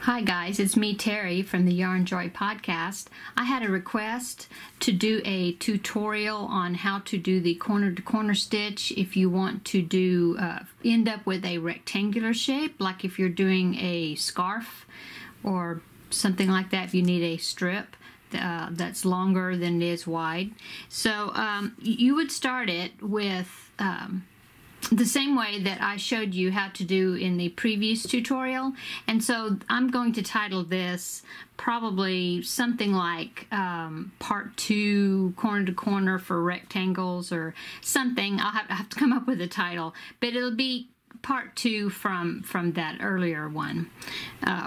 Hi guys, it's me Terry from the Yarnjoy podcast. I had a request to do a tutorial on how to do the corner to corner stitch if you want to do end up with a rectangular shape, like if you're doing a scarf or something like that, if you need a strip that's longer than it is wide. So you would start it with the same way that I showed you how to do in the previous tutorial. And so I'm going to title this probably something like part 2 corner to corner for rectangles or something. I have to come up with a title, but it'll be part 2 from that earlier one,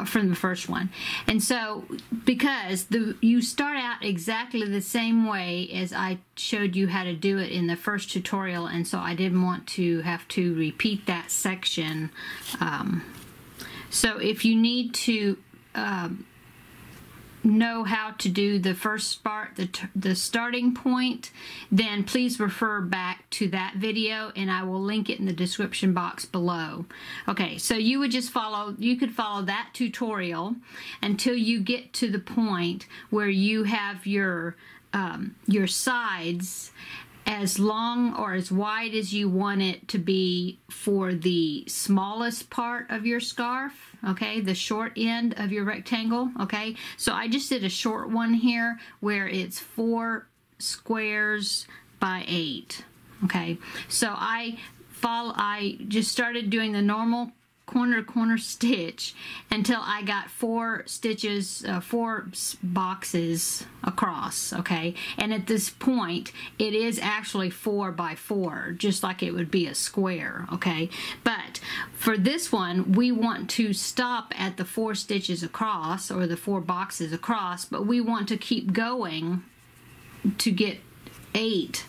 from the first one. And so because you start out exactly the same way as I showed you how to do it in the first tutorial, and so I didn't want to have to repeat that section. So if you need to know how to do the first part, the starting point, then please refer back to that video and I will link it in the description box below. Okay, so you would just you could follow that tutorial until you get to the point where you have your sides as long or as wide as you want it to be for the smallest part of your scarf, okay, the short end of your rectangle, okay. So I just did a short one here where it's 4 squares by 8, okay. So I just started doing the normal corner to corner stitch until I got 4 stitches, 4 boxes across, okay. And at this point it is actually 4 by 4, just like it would be a square, okay. But for this one we want to stop at the 4 stitches across, or the 4 boxes across, but we want to keep going to get 8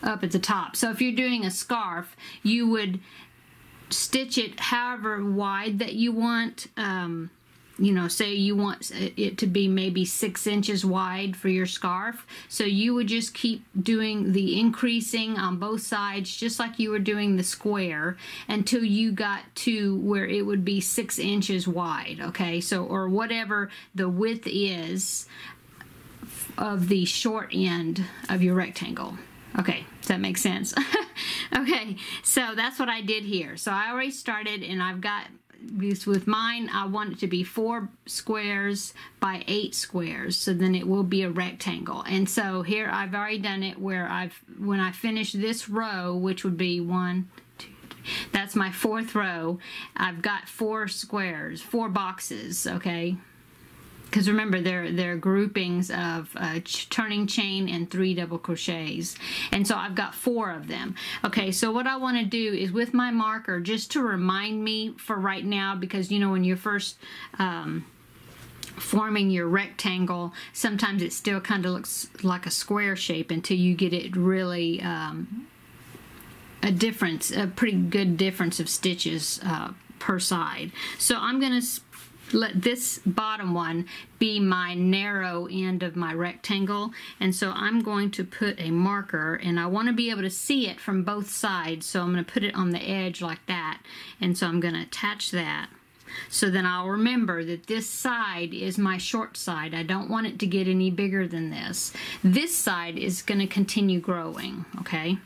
up at the top. So if you're doing a scarf, you would stitch it however wide that you want. You know, say you want it to be maybe 6 inches wide for your scarf, so you would just keep doing the increasing on both sides just like you were doing the square until you got to where it would be 6 inches wide, okay. So, or whatever the width is of the short end of your rectangle. Okay, does that make sense? Okay, so that's what I did here. So I already started, and I've got this with mine. I want it to be 4 squares by 8 squares, so then it will be a rectangle. And so here I've already done it where when I finish this row, which would be 1, 2, 3, that's my 4th row, I've got 4 squares, 4 boxes, okay? Because remember, they're groupings of turning chain and 3 double crochets, and so I've got 4 of them. Okay, so what I want to do is with my marker, just to remind me for right now, because you know when you're first forming your rectangle, sometimes it still kind of looks like a square shape until you get it really a pretty good difference of stitches per side. So I'm going to let this bottom one be my narrow end of my rectangle, and so I'm going to put a marker, and I want to be able to see it from both sides, so I'm going to put it on the edge like that, and so I'm going to attach that. So then I'll remember that this side is my short side. I don't want it to get any bigger than this. This side is going to continue growing, okay?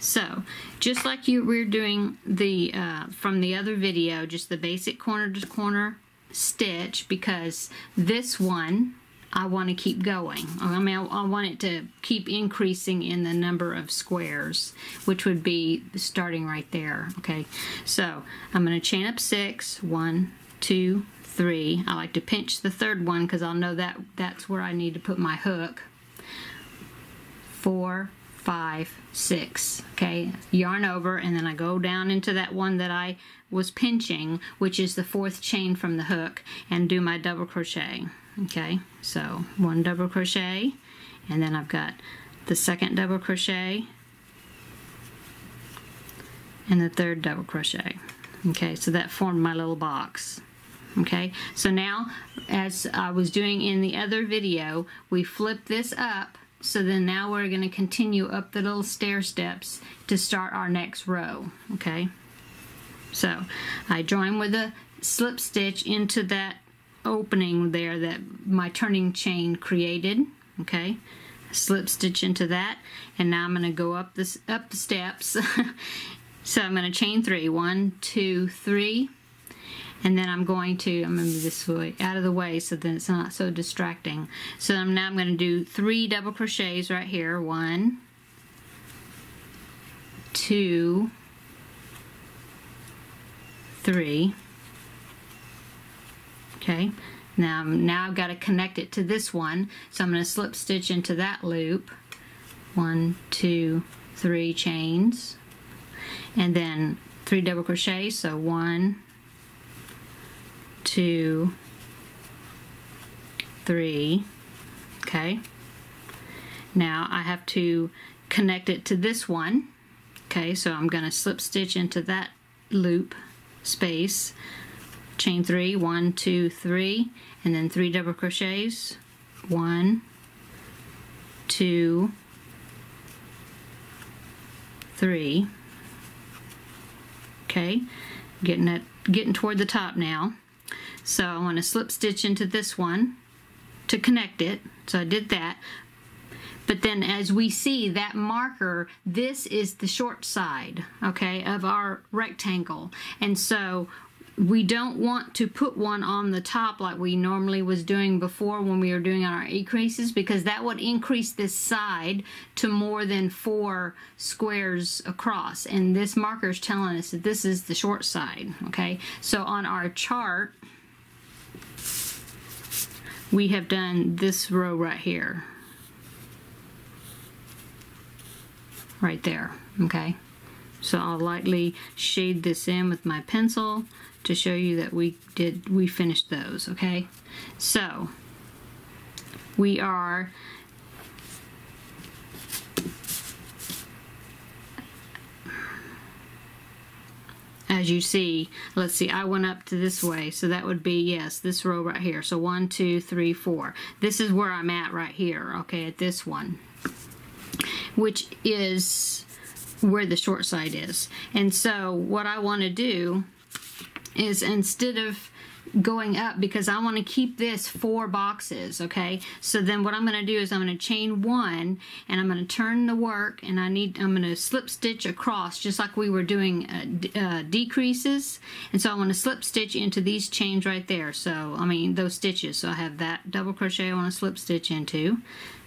So just like we're doing the from the other video, just the basic corner to corner stitch, because this one I want to keep going. I mean, I want it to keep increasing in the number of squares, which would be starting right there, okay. So I'm going to chain up 6, 1, 2, 3. I like to pinch the 3rd one because I'll know that that's where I need to put my hook. 4, 5, 6, okay, yarn over, and then I go down into that one that I was pinching, which is the 4th chain from the hook, and do my double crochet, okay. So 1 double crochet, and then I've got the 2nd double crochet and the 3rd double crochet, okay. So that formed my little box, okay. So now, as I was doing in the other video, we flip this up. So then now we're going to continue up the little stair steps to start our next row, okay? So I join with a slip stitch into that opening there that my turning chain created. Okay, slip stitch into that, and now I'm going to go up the steps. So I'm going to chain 3, 1, 2, 3, and then I'm going to move this way out of the way so then it's not so distracting. So now I'm going to do 3 double crochets right here. 1, 2, 3. Okay, now I've got to connect it to this one, so I'm going to slip stitch into that loop. 1, 2, 3 chains, and then 3 double crochets. So 1, 2, 3. Okay, now I have to connect it to this one. Okay, so I'm going to slip stitch into that loop space, chain 3, 1, 2, 3, and then 3 double crochets. 1, 2, 3. Okay, getting toward the top now. So I want to slip stitch into this one to connect it. So I did that. But then as we see that marker, this is the short side, okay, of our rectangle. And so we don't want to put one on the top like we normally was doing before when we were doing our increases, because that would increase this side to more than 4 squares across. And this marker is telling us that this is the short side, okay? So on our chart, we have done this row right here. Right there, okay? So I'll lightly shade this in with my pencil to show you that we finished those, okay? So we are as you see, let's see, I went up to this way, so that would be, yes, this row right here. So 1, 2, 3, 4. This is where I'm at right here, okay, at this one, which is where the short side is. And so what I want to do is, instead of going up, because I want to keep this 4 boxes, okay, so then what I'm going to do is I'm going to chain 1, and I'm going to turn the work, and I'm going to slip stitch across just like we were doing decreases. And so I want to slip stitch into these chains right there, so I mean those stitches. So I have that double crochet I want to slip stitch into,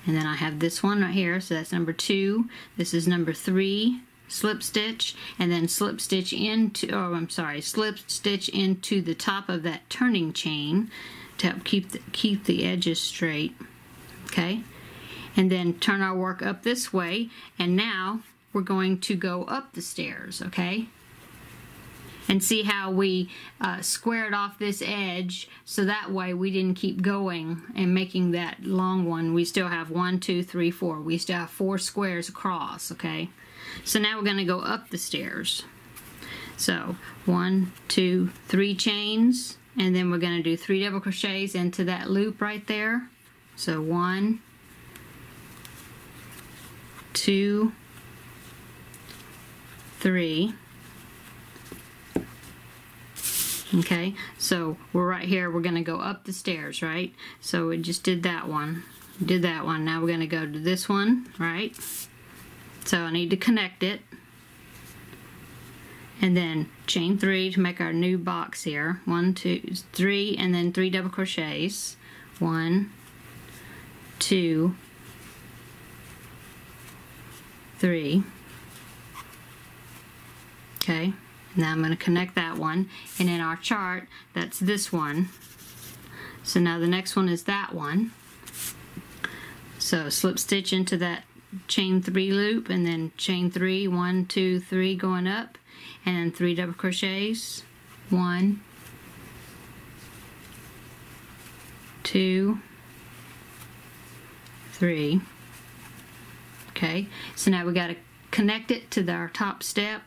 and then I have this one right here, so that's number 2. This is number 3, slip stitch, and then slip stitch into, oh I'm sorry, slip stitch into the top of that turning chain to help keep the edges straight, okay? And then turn our work up this way, and now we're going to go up the stairs, okay? And see how we squared off this edge, so that way we didn't keep going and making that long one. We still have 1, 2, 3, 4. We still have 4 squares across, okay? So now we're going to go up the stairs. So 1, 2, 3 chains, and then we're going to do 3 double crochets into that loop right there. So 1, 2, 3. Okay, so we're right here, we're going to go up the stairs, right? So we just did that one, now we're going to go to this one, right? So I need to connect it, and then chain 3 to make our new box here. 1, 2, 3, and then 3 double crochets. 1, 2, 3. Okay, now I'm going to connect that one, and in our chart, that's this one. So now the next one is that one. So slip stitch into that chain 3 loop, and then chain 3, 1, 2, 3 going up, and then 3 double crochets. 1, 2, 3. Okay, so now we got to connect it to our top step.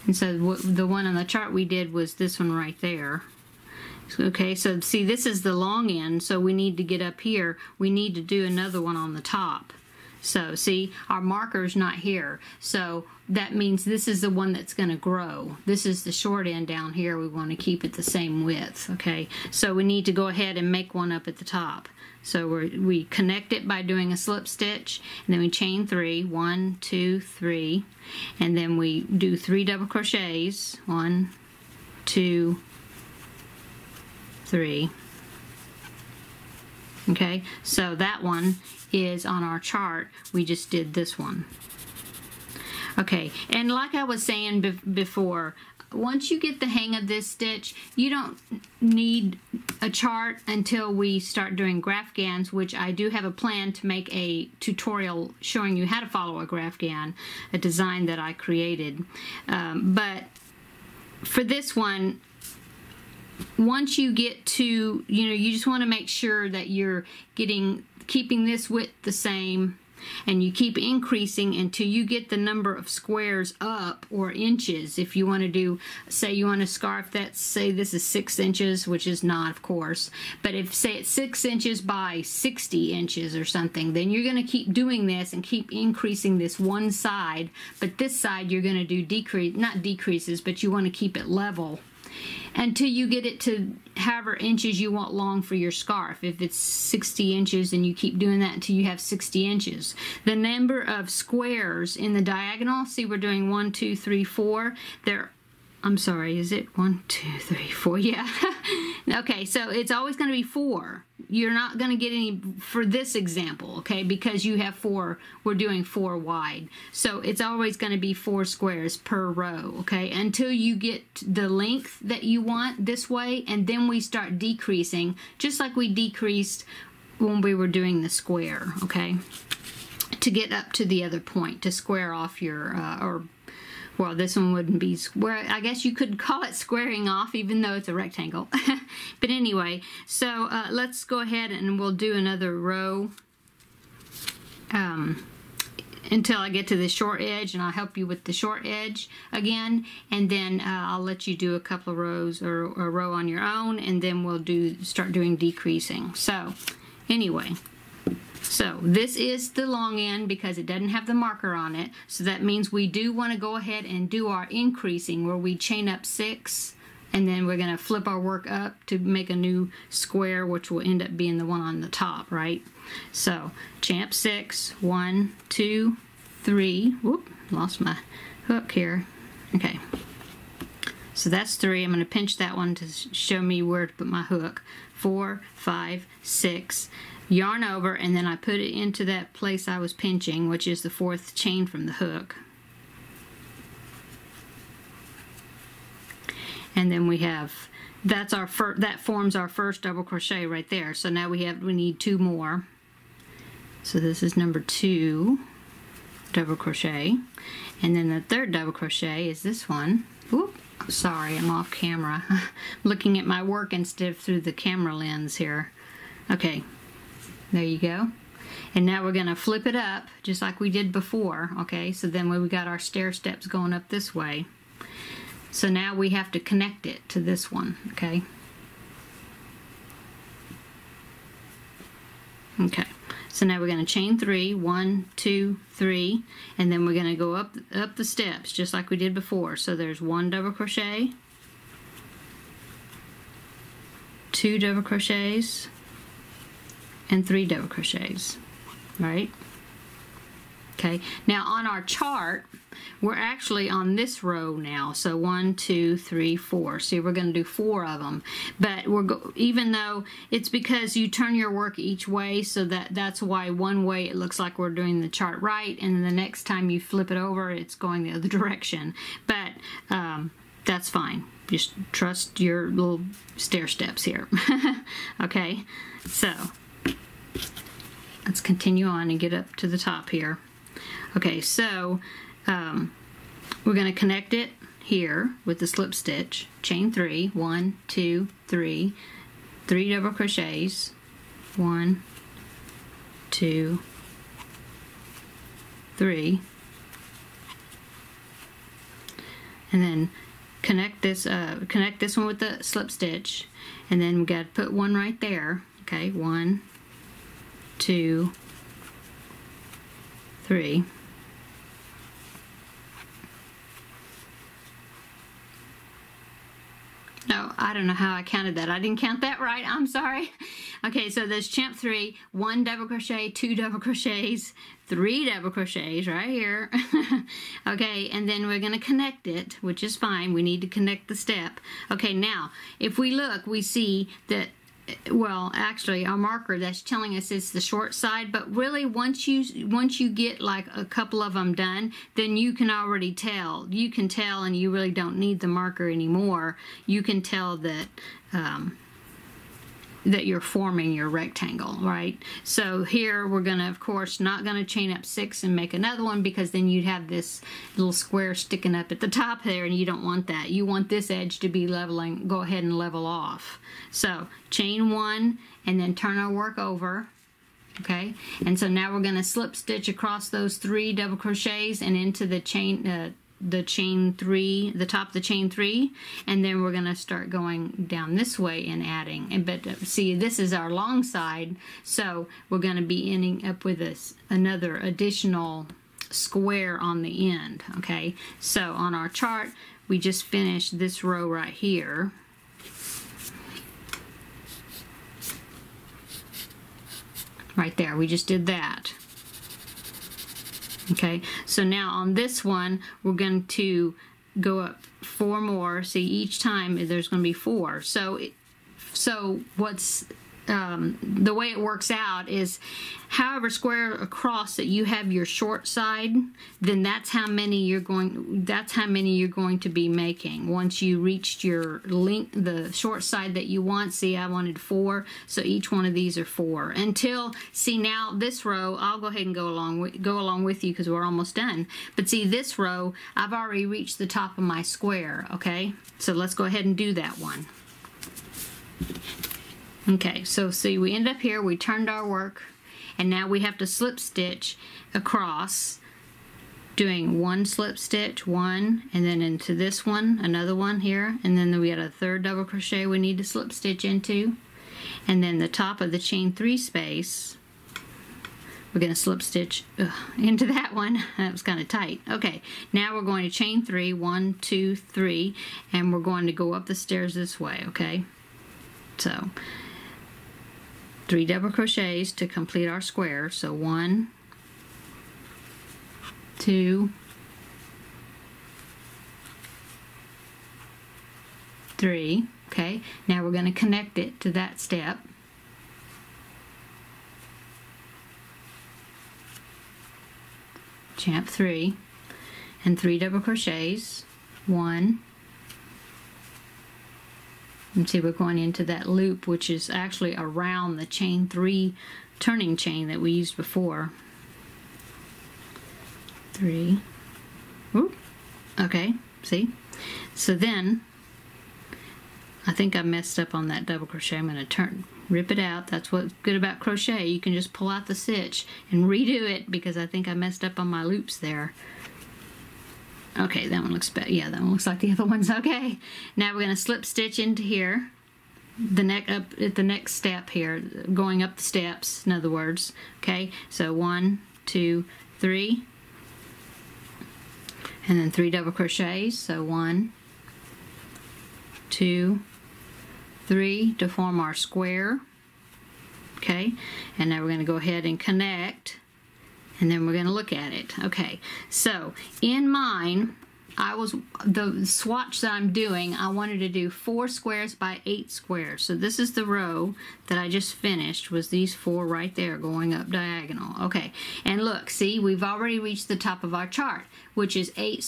And so the one on the chart we did was this one right there. Okay, so see, this is the long end, so we need to get up here. We need to do another one on the top. So see, our marker's not here. So that means this is the one that's going to grow. This is the short end down here. We want to keep it the same width, okay? So we need to go ahead and make one up at the top. So we connect it by doing a slip stitch, and then we chain 3, 1, 2, 3, and then we do 3 double crochets, 1, 2, 3. Okay, so that one is on our chart. We just did this one. Okay, and like I was saying before, once you get the hang of this stitch, you don't need a chart until we start doing graphghans, which I do have a plan to make a tutorial showing you how to follow a graphghan, a design that I created. But for this one, once you get to, you just want to make sure that you're keeping this width the same, and you keep increasing until you get the number of squares up, or inches. If you want to do, say you want a scarf that's, say this is 6 inches, which is not, of course, but if say it's 6 inches by 60 inches or something, then you're going to keep doing this and keep increasing this one side, but this side you're going to do not decreases, but you want to keep it level until you get it to however inches you want long for your scarf. If it's 60 inches, and you keep doing that until you have 60 inches. The number of squares in the diagonal, see we're doing 1, 2, 3, 4. I'm sorry, is it 1, 2, 3, 4? Yeah. Okay, so it's always going to be 4. You're not going to get any for this example, okay, because you have 4, we're doing 4 wide. So it's always going to be 4 squares per row, okay, until you get the length that you want this way, and then we start decreasing, just like we decreased when we were doing the square, okay, to get up to the other point, to square off your, well, this one wouldn't be square. I guess you could call it squaring off, even though it's a rectangle. But anyway, so let's go ahead and we'll do another row until I get to the short edge, and I'll help you with the short edge again, and then I'll let you do a couple of rows or a row on your own, and then we'll start doing decreasing. So anyway. So this is the long end because it doesn't have the marker on it. So that means we do want to go ahead and do our increasing, where we chain up 6, and then we're going to flip our work up to make a new square, which will end up being the one on the top, right? So chain up 6, 1, 2, 3. Whoop, lost my hook here. Okay. So that's 3. I'm going to pinch that one to show me where to put my hook. 4, 5, 6. Yarn over, and then I put it into that place I was pinching, which is the 4th chain from the hook. And then we have, that forms our first double crochet right there. So now we need 2 more. So this is number 2 double crochet, and then the 3rd double crochet is this one. Oop, sorry, I'm off camera. Looking at my work instead of through the camera lens here. Okay. There you go. And now we're going to flip it up just like we did before, okay? So then we got our stair steps going up this way. So now we have to connect it to this one, okay? Okay. So now we're going to chain 3, 1, 2, 3, and then we're going to go up the steps just like we did before. So there's 1 double crochet, 2 double crochets, and 3 double crochets, right? Okay, now on our chart, we're actually on this row now. So 1, 2, 3, 4. See, we're going to do 4 of them. But even though it's because you turn your work each way, so that's why one way it looks like we're doing the chart right, and then the next time you flip it over, it's going the other direction. But that's fine. Just trust your little stair steps here. Okay, so let's continue on and get up to the top here. Okay, so we're going to connect it here with the slip stitch, chain 3, 1, 2, 3, 3 double crochets, 1, 2, 3, and then connect this one with the slip stitch, and then we got to put one right there. Okay, 1, 2, 3. No, I don't know how I counted that. I didn't count that right. I'm sorry. Okay, so there's champ 3, 1 double crochet, 2 double crochets, 3 double crochets right here. Okay, and then we're going to connect it, which is fine. We need to connect the step. Okay, now, if we look, we see that, well, actually, our marker, that's telling us it's the short side, but really once you get like a couple of them done, then you can already tell. You can tell, and you really don't need the marker anymore. You can tell that that you're forming your rectangle, right? So here we're gonna, of course, not gonna chain up 6 and make another one, because then you'd have this little square sticking up at the top there, and you don't want that. You want this edge to be leveling, go ahead and level off. So chain 1 and then turn our work over, okay? And so now we're gonna slip stitch across those 3 double crochets and into the chain 3, the top of the chain 3, and then we're going to start going down this way and adding. But see, this is our long side, so we're going to be ending up with another additional square on the end. Okay, so on our chart, we just finished this row right here. Right there, we just did that. Okay, so now on this one, we're going to go up 4 more. See, each time there's going to be 4. So what's the way it works out is, however square across that you have your short side, then that's how many you're going to be making once you reached your length, the short side that you want. See, I wanted 4, so each one of these are 4 until, see, now this row, I'll go ahead and go along with you because we're almost done. But see, this row, I've already reached the top of my square. Okay, so let's go ahead and do that one. Okay, so see, we end up here, we turned our work, and now we have to slip stitch across, doing 1 slip stitch, 1, and then into this one, another one here, and then we got a 3rd double crochet we need to slip stitch into, and then the top of the chain 3 space, we're going to slip stitch into that one. That was kind of tight. Okay, now we're going to chain 3, 1, 2, 3, and we're going to go up the stairs this way. Okay, so 3 double crochets to complete our square. So 1, 2, 3. Okay, now we're going to connect it to that step. Champ 3 and 3 double crochets. 1. And see, we're going into that loop, which is actually around the chain 3 turning chain that we used before. 3. Ooh. Okay, see? So then, I think I messed up on that double crochet. I'm going to rip it out. That's what's good about crochet. You can just pull out the stitch and redo it, because I think I messed up on my loops there. Okay, that one looks better. Yeah, that one looks like the other ones. Okay, now we're going to slip stitch into here, up at the next step here, going up the steps, in other words. Okay, so 1, 2, 3, and then 3 double crochets. So 1, 2, 3 to form our square. Okay, and now we're going to go ahead and connect, and then we're going to look at it. Okay, so in mine, the swatch that I'm doing, I wanted to do 4 squares by 8 squares. So this is the row that I just finished, was these 4 right there going up diagonal. Okay, and look, see, we've already reached the top of our chart, which is 8.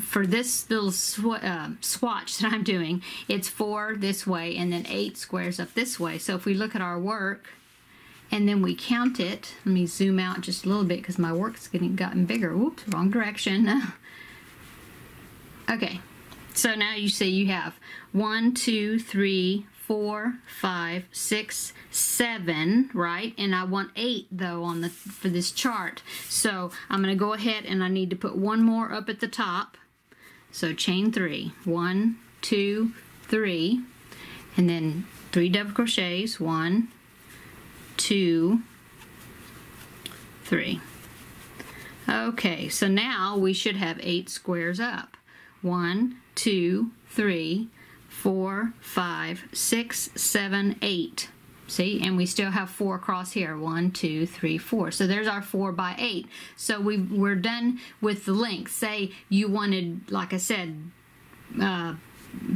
For this little swatch that I'm doing, it's 4 this way and then 8 squares up this way. So if we look at our work, and then we count it. Let me zoom out just a little bit because my work's gotten bigger. Whoops, wrong direction. Okay, so now you see you have 1, 2, 3, 4, 5, 6, 7, right? And I want 8 though for this chart. So I'm going to go ahead and I need to put 1 more up at the top. So chain 3, 1, 2, 3, and then 3 double crochets. 1, 2, 3. Okay, so now we should have 8 squares up. 1, 2, 3, 4, 5, 6, 7, 8. See, and we still have 4 across here. 1, 2, 3, 4. So there's our 4 by 8. So we're done with the length. Say you wanted, like I said,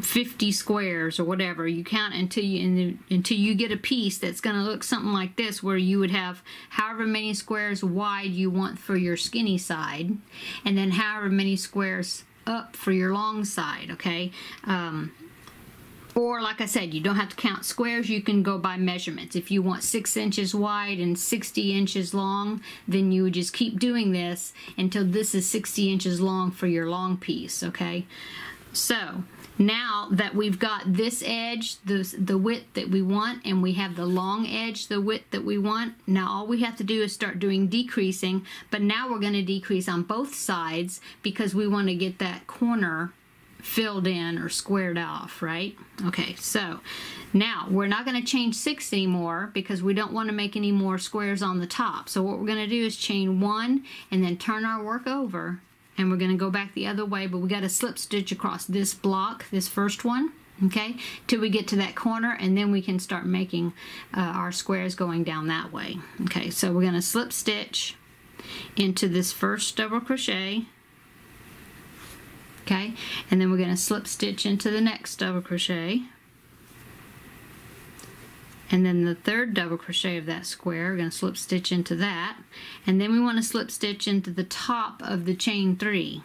50 squares or whatever. You count until you get a piece that's going to look something like this, where you would have however many squares wide you want for your skinny side, and then however many squares up for your long side. Okay. Or like I said, you don't have to count squares. You can go by measurements. If you want 6 inches wide and 60 inches long, then you would just keep doing this until this is 60 inches long for your long piece. Okay. So now that we've got this edge, the width that we want, and we have the long edge, the width that we want, now all we have to do is start doing decreasing. But now we're going to decrease on both sides because we want to get that corner filled in or squared off, right? Okay, so now we're not going to change 6 anymore because we don't want to make any more squares on the top. So what we're going to do is chain 1 and then turn our work over. And we're going to go back the other way, but we got to slip stitch across this block, this first one, okay, till we get to that corner, and then we can start making our squares going down that way. Okay, so we're going to slip stitch into this first double crochet, okay, and then we're going to slip stitch into the next double crochet, and then the third double crochet of that square, we're going to slip stitch into that, and then we want to slip stitch into the top of the chain 3.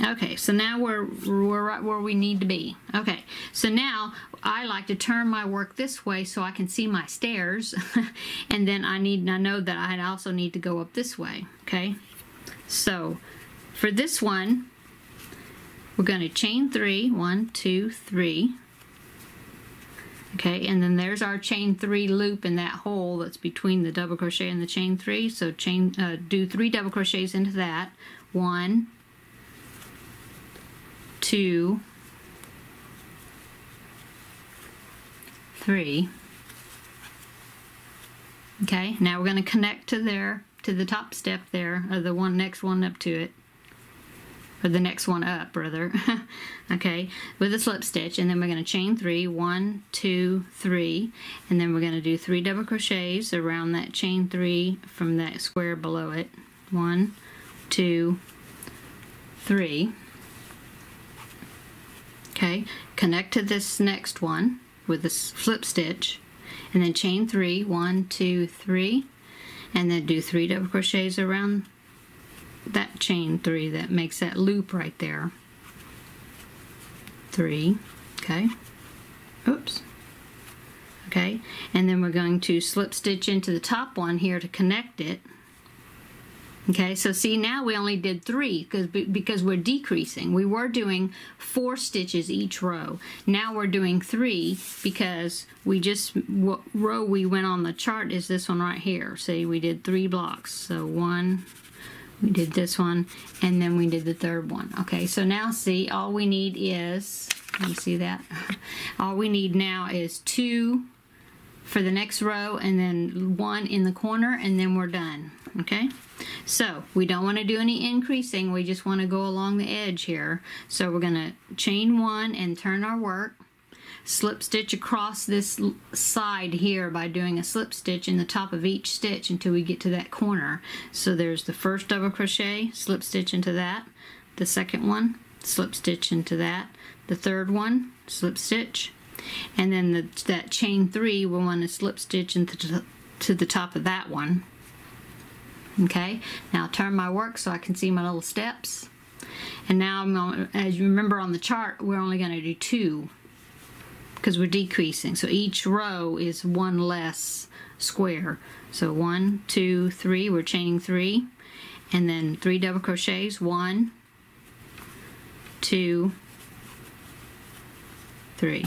Okay, so now we're right where we need to be. Okay, so now I like to turn my work this way so I can see my stairs, and then I know that I also need to go up this way. Okay, so for this one, we're going to chain 3, 1, 2, 3. Okay, and then there's our chain 3 loop in that hole that's between the double crochet and the chain 3. So do 3 double crochets into that. 1, 2, 3. Okay, now we're going to connect to the top step there, or the next one up to it. Or the next one up, rather. Okay, with a slip stitch, and then we're going to chain 3, 1, 2, 3, and then we're going to do 3 double crochets around that chain 3 from that square below it. 1, 2, 3. Okay, connect to this next one with a slip stitch, and then chain 3, 1, 2, 3, and then do 3 double crochets around that chain 3 that makes that loop right there. 3, okay, oops, okay, and then we're going to slip stitch into the top one here to connect it. Okay, so see, now we only did 3 because we're decreasing. We were doing 4 stitches each row. Now we're doing 3 because what row we went on the chart is this one right here. See, we did 3 blocks. So 1, we did this one, and then we did the third one. Okay, so now see, all we need is, let me see that. All we need now is 2 for the next row, and then 1 in the corner, and then we're done. Okay, so we don't want to do any increasing, we just want to go along the edge here. So we're going to chain 1 and turn our work, slip stitch across this side here by doing a slip stitch in the top of each stitch until we get to that corner. So there's the first double crochet, slip stitch into that, the second one, slip stitch into that, the third one, slip stitch, and then that chain 3 we'll want to slip stitch into the top of that one. Okay, now turn my work so I can see my little steps, and now as you remember on the chart, we're only going to do 2 because we're decreasing, so each row is 1 less square. So 1, 2, 3, we're chaining 3, and then 3 double crochets, 1, 2, 3.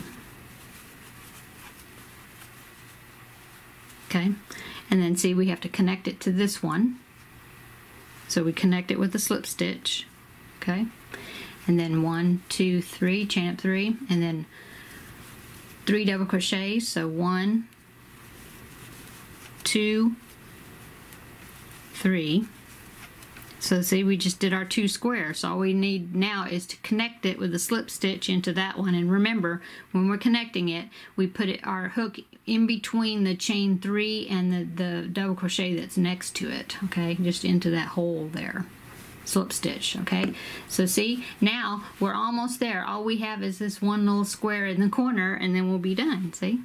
Okay, and then see, we have to connect it to this one, so we connect it with a slip stitch. Okay, and then 1, 2, 3, chain up 3, and then 3 double crochets, so 1, 2, 3, So see, we just did our 2 squares. So all we need now is to connect it with a slip stitch into that one. And remember, when we're connecting it, we put our hook in between the chain 3 and the double crochet that's next to it, okay? Just into that hole there. Slip stitch, okay? So see, now we're almost there. All we have is this one little square in the corner, and then we'll be done, see?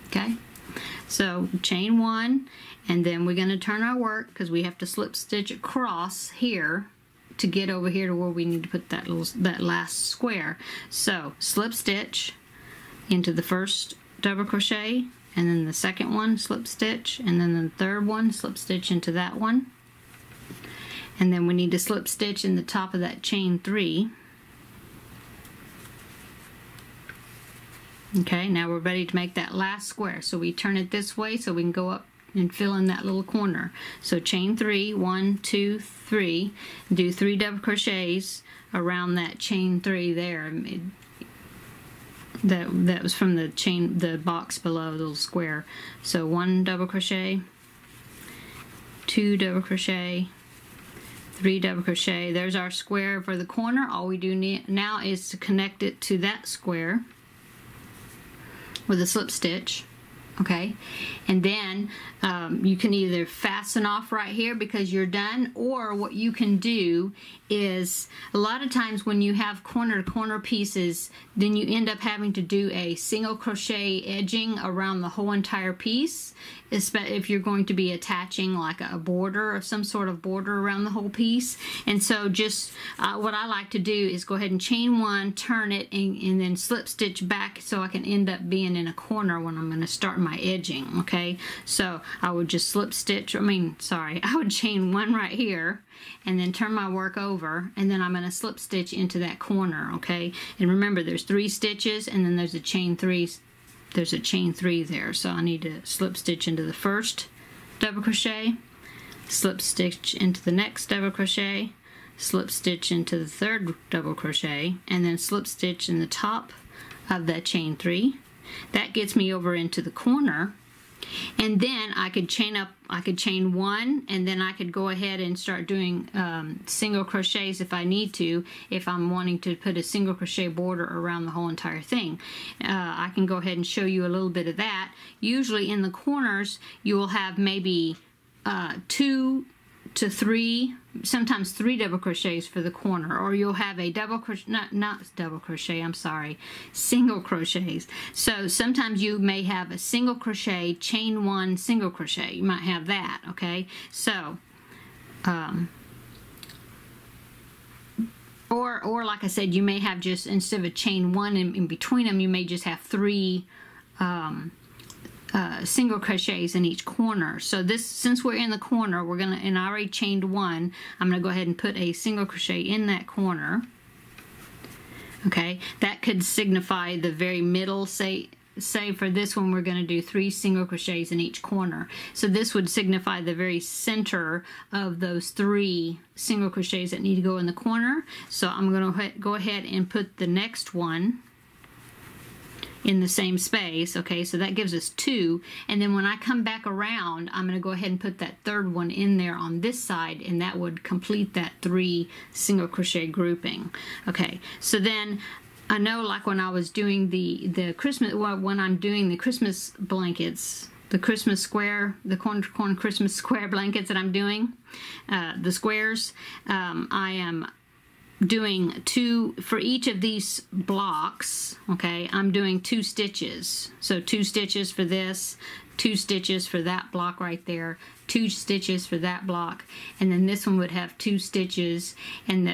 Okay? So chain 1, and then we're going to turn our work because we have to slip stitch across here to get over here to where we need to put that last square. So slip stitch into the first double crochet, and then the second one slip stitch, and then the third one slip stitch into that one, and then we need to slip stitch in the top of that chain 3. Okay, now we're ready to make that last square. So we turn it this way so we can go up and fill in that little corner. So chain 3, 1, 2, 3, do 3 double crochets around that chain 3 there. That was from the box below, the little square. So 1 double crochet, 2 double crochet, 3 double crochet. There's our square for the corner. All we do now is to connect it to that square with a slip stitch, okay? And then you can either fasten off right here because you're done, or what you can do is, a lot of times when you have corner to corner pieces, then you end up having to do a single crochet edging around the whole entire piece, if you're going to be attaching like a border or some sort of border around the whole piece. And so just what I like to do is go ahead and chain 1, turn it, and then slip stitch back so I can end up being in a corner when I'm going to start my edging, okay? So I would just slip stitch, I would chain 1 right here, and then turn my work over, and then I'm going to slip stitch into that corner, okay? And remember, there's 3 stitches, and then there's a chain 3. There's a chain 3 there, so I need to slip stitch into the first double crochet, slip stitch into the next double crochet, slip stitch into the third double crochet, and then slip stitch in the top of that chain 3. That gets me over into the corner. And then I could chain 1, and then I could go ahead and start doing single crochets if I need to, if I'm wanting to put a single crochet border around the whole entire thing. I can go ahead and show you a little bit of that. Usually in the corners you will have maybe 2 to 3, sometimes 3 double crochets for the corner, or you'll have a double crochet, not double crochet, I'm sorry, single crochets. So sometimes you may have a single crochet, chain 1, single crochet. You might have that, okay? So, or like I said, you may have just, instead of a chain 1 in between them, you may just have 3 single crochets in each corner. So this, since we're in the corner, we're gonna, and I already chained 1, I'm gonna go ahead and put a single crochet in that corner. Okay, that could signify the very middle. Say for this one, we're gonna do 3 single crochets in each corner. So this would signify the very center of those 3 single crochets that need to go in the corner. So I'm gonna go ahead and put the next one in the same space. Okay, so that gives us 2, and then when I come back around, I'm going to go ahead and put that third one in there on this side, and that would complete that 3 single crochet grouping. Okay, so then I know, like when I was doing the Christmas, well, when I'm doing the Christmas blankets, the Christmas square, the corner Christmas square blankets that I'm doing, the squares, I am doing 2 for each of these blocks. Okay, I'm doing 2 stitches. So 2 stitches for this, 2 stitches for that block right there, 2 stitches for that block, and then this one would have 2 stitches, and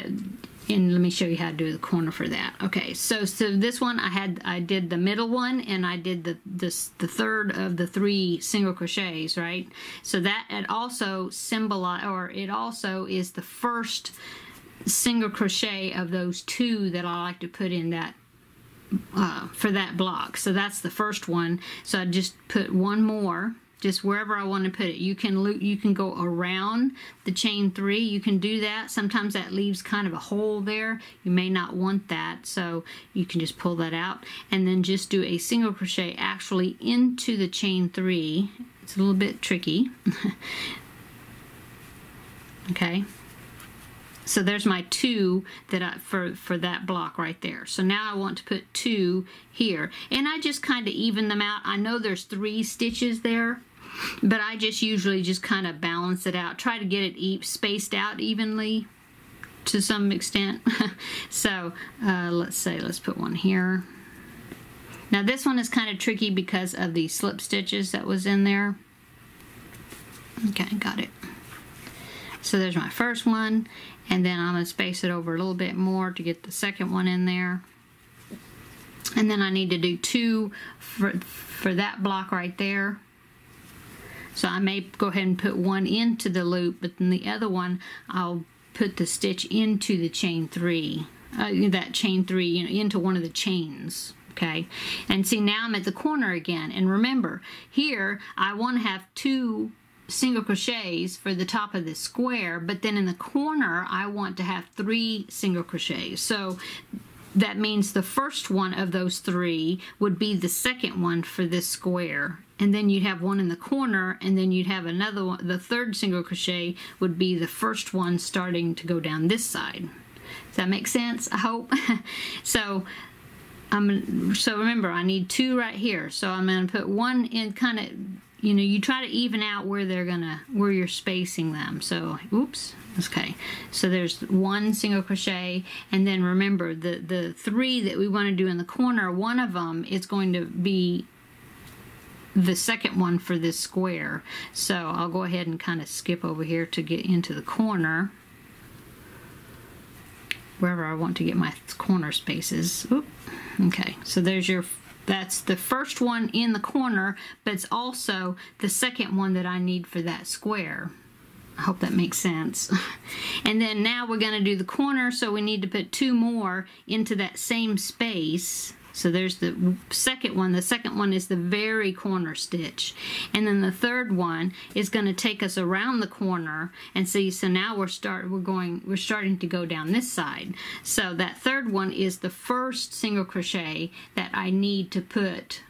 let me show you how to do the corner for that. Okay, so this one I did the middle one, and I did the third of the 3 single crochets, right? So that it also it also is the first single crochet of those 2 that I like to put in that for that block. So that's the first one. So I just put 1 more, just wherever I want to put it. You can go around the chain 3. You can do that. Sometimes that leaves kind of a hole there. You may not want that, so you can just pull that out, and then just do a single crochet actually into the chain 3. It's a little bit tricky. Okay. So there's my 2 that for that block right there. So now I want to put 2 here, and I just kind of even them out. I know there's 3 stitches there, but I just usually just kind of balance it out, try to get it spaced out evenly to some extent. So let's put one here. Now this one is kind of tricky because of the slip stitches that was in there. Okay, got it. So there's my first one, and then I'm going to space it over a little bit more to get the second one in there. And then I need to do 2 for that block right there. So I may go ahead and put one into the loop, but then the other one I'll put the stitch into the chain 3. That chain 3, you know, into one of the chains. Okay, and see, now I'm at the corner again, and remember here I want to have 2 single crochets for the top of this square, but then in the corner I want to have 3 single crochets. So that means the first one of those 3 would be the second one for this square, and then you'd have one in the corner, and then you'd have another one. The third single crochet would be the first one starting to go down this side. Does that make sense? I hope. So remember, I need 2 right here, so I'm going to put one in, kind of, you know, you try to even out where where you're spacing them. So, oops, okay. So there's 1 single crochet, and then remember the 3 that we want to do in the corner, one of them is going to be the second one for this square. So I'll go ahead and kind of skip over here to get into the corner, wherever I want to get my corner spaces. Oop. Okay, so there's that's the first one in the corner, but it's also the second one that I need for that square. I hope that makes sense. And then now we're going to do the corner, so we need to put 2 more into that same space. So there's the second one. The second one is the very corner stitch. And then the third one is going to take us around the corner, and see, so now we're starting to go down this side. So that third one is the first single crochet that I need to put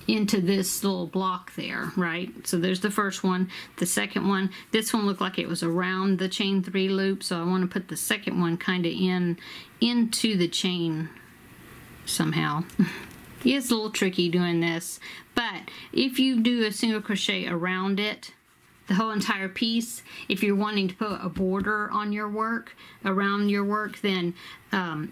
into this little block there, right? So there's the first one. The second one, this one looked like it was around the chain 3 loop, so I want to put the second one kind of into the chain somehow. It's a little tricky doing this, but if you do a single crochet around it, the whole entire piece, if you're wanting to put a border on your work, around your work, then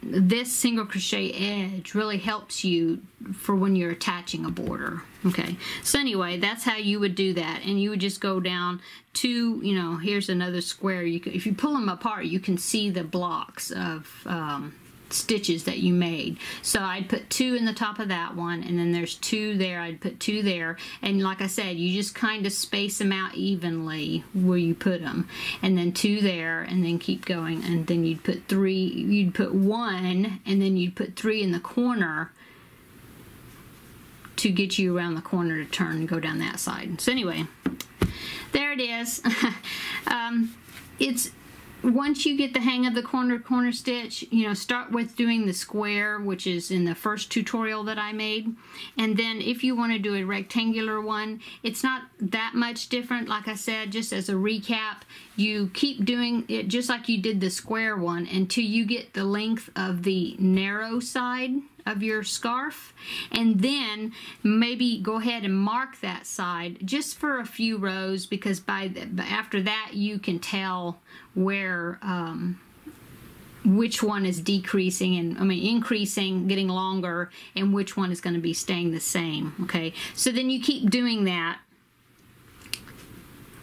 this single crochet edge really helps you for when you're attaching a border. Okay, so anyway, that's how you would do that, and you would just go down to, you know, here's another square. If you pull them apart, you can see the blocks of stitches that you made. So I'd put 2 in the top of that one, and then there's 2 there. I'd put 2 there, and like I said, you just kind of space them out evenly where you put them, and then 2 there, and then keep going, and then you'd put 3, you'd put 1, and then you'd put 3 in the corner to get you around the corner to turn and go down that side. So anyway, there it is. It's once you get the hang of the corner stitch, you know, start with doing the square, which is in the first tutorial that I made. And then if you want to do a rectangular one, it's not that much different. Like I said, just as a recap, you keep doing it just like you did the square one until you get the length of the narrow side of your scarf, and then maybe go ahead and mark that side just for a few rows, because after that you can tell where which one is decreasing and increasing, getting longer, and which one is going to be staying the same. Okay, so then you keep doing that,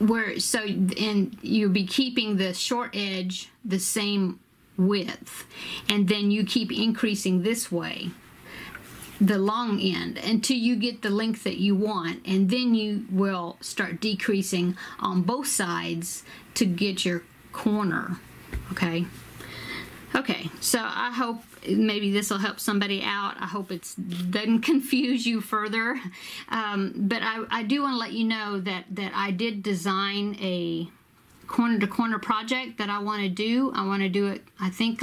and you'll be keeping the short edge the same width, and then you keep increasing this way, the long end, until you get the length that you want, and then you will start decreasing on both sides to get your corner. Okay, so I hope maybe this will help somebody out. I hope it doesn't confuse you further, but I do want to let you know that I did design a corner-to-corner project that I want to do. I want to do it, I think,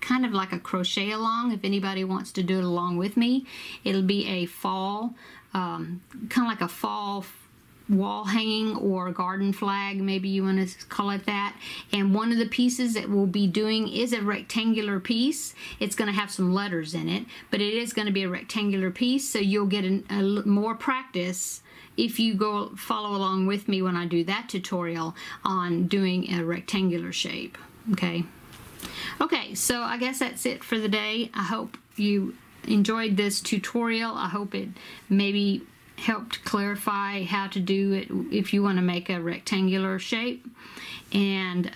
kind of like a crochet along. If anybody wants to do it along with me, it'll be a fall, kind of like a fall wall hanging or garden flag, maybe you want to call it that. And one of the pieces that we'll be doing is a rectangular piece. It's going to have some letters in it, but it is going to be a rectangular piece, so you'll get more practice if you go follow along with me when I do that tutorial on doing a rectangular shape. Okay, so I guess that's it for the day. I hope you enjoyed this tutorial. I hope it maybe helped clarify how to do it if you want to make a rectangular shape. And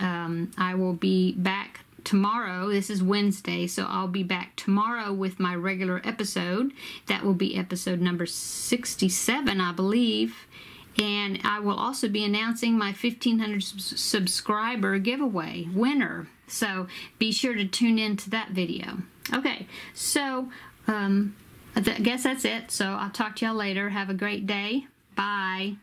I will be back tomorrow. This is Wednesday, so I'll be back tomorrow with my regular episode. That will be episode number 67, I believe. And I will also be announcing my 1,500 subscriber giveaway winner. So be sure to tune in to that video. Okay, so I guess that's it. So I'll talk to y'all later. Have a great day. Bye.